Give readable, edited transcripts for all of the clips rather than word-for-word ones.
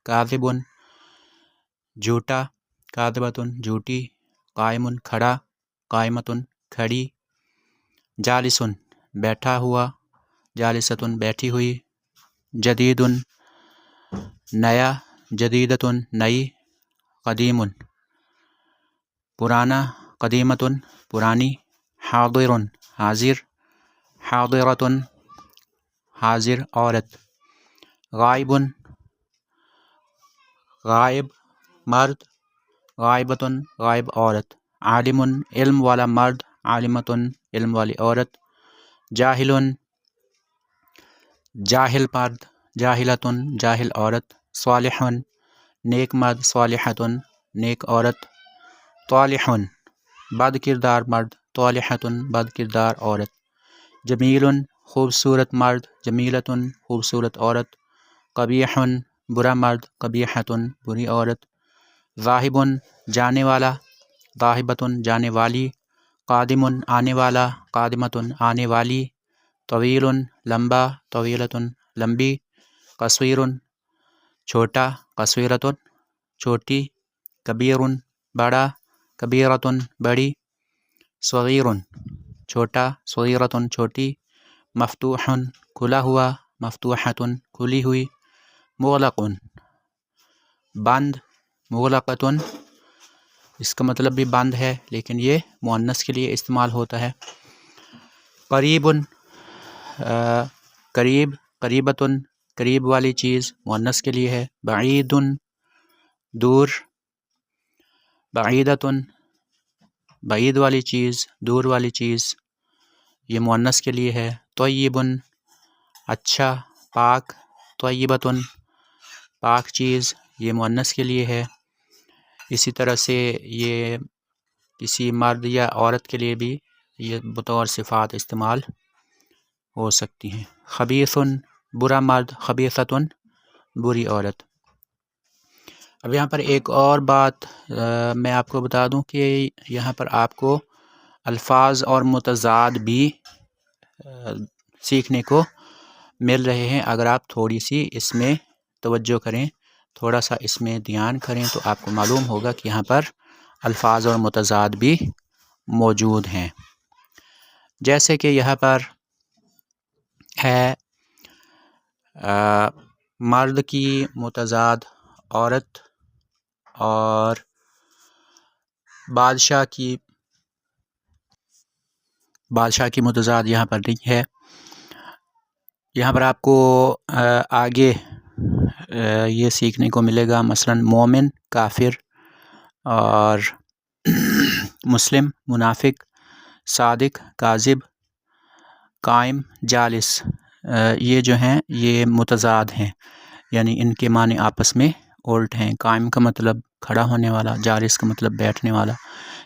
काज़िबुन झूठा, काज़िबतुन झूठी, कायमुन खड़ा, कायमतुन खड़ी, जालिसुन बैठा हुआ, जालिसतुन बैठी हुई, जदीदुन नया, जदीदतुन नई, कदीमुन पुराना, कदीमतुन पुरानी, हादिरुन हाजिर, हादिरतुन हाजिर औरत, गायबुन गायब मर्द, गायबतुन गायब औरत, आलिमुन इल्म वाला मर्द, आलिमतुन इल्म वाली औरत, जाहिलुन जाहिल मर्द, जाहिलतुन जाहिल औरत, सालिहुन नेक मर्द, सालिहतुन नेक औरत, तालिहुन बद किरदार मर्द, तालिहतुन बद किरदार औरत, जमीलुन खूबसूरत मर्द, जमीलतुन खूबसूरत औरत, कबीहुन बुरा मर्द, कबीहतुन बुरी औरत, ज़ाहिबुन जाने वाला, ज़ाहिबतुन जाने वाली, कादिमुन आने वाला, कादिमतुन आने वाली, तवीलुन लंबा, तवीलतुन लंबी, कस्वीरुन छोटा, कस्वीरतुन छोटी, कबीरुन बड़ा, कबीरतुन बड़ी, सगीरुन छोटा, सगीरतुन छोटी, मफ्तूहुन खुला हुआ, मफ्तूहतुन खुली हुई, मुग़लक़ुन बंद, मुग़लक़तुन इसका मतलब भी बंद है लेकिन ये मुअन्नस के लिए इस्तेमाल होता है। करीबुन करीब, करीबतुन करीब वाली चीज़ मुअन्नस के लिए है। बईदुन दूर, बईदतुन बईद वाली चीज़, दूर वाली चीज़, ये मुअन्नस के लिए है। तय्यिबुन अच्छा, पाक, तय्यिबतुन पाक चीज़, ये मुअन्नस के लिए है। इसी तरह से ये किसी मर्द या औरत के लिए भी ये बतौर सिफ़ात इस्तेमाल हो सकती हैं। खबीसुन बुरा मर्द, खबीसतुन बुरी औरत। अब यहाँ पर एक और बात मैं आपको बता दूं कि यहाँ पर आपको अल्फाज और मुतज़ाद भी सीखने को मिल रहे हैं। अगर आप थोड़ी सी इसमें तवज्जो करें, थोड़ा सा इसमें ध्यान करें तो आपको मालूम होगा कि यहाँ पर अल्फाज और मुतज़ाद भी मौजूद हैं। जैसे कि यहाँ पर है मर्द की मुतज़ाद औरत और बादशाह की मुतज़ाद यहाँ पर नहीं है। यहाँ पर आपको आगे ये सीखने को मिलेगा, मसलन मोमिन काफिर और मुस्लिम मुनाफिक, सादिक काज़िब, कायम जालिस, ये जो हैं ये मुतज़ाद हैं, यानी इनके माने आपस में उल्ट हैं। कायम का मतलब खड़ा होने वाला, जालिस का मतलब बैठने वाला।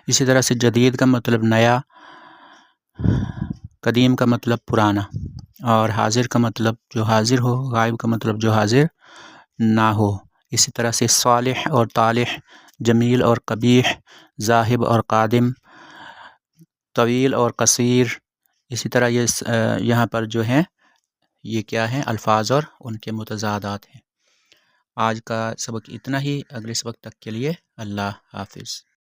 इसी तरह से जदीद का मतलब नया, कदीम का मतलब पुराना, और हाजिर का मतलब जो हाजिर हो, गायब का मतलब जो हाजिर ना हो। इसी तरह से सालिह और तालिह, जमील और कबीह, ज़ाहिब और कादिम, तवील और कसीर। इसी तरह ये यहाँ पर जो हैं ये क्या हैं, अल्फाज और उनके मुतज़ादात हैं। आज का सबक इतना ही। अगले सबक तक के लिए अल्लाह हाफिज़।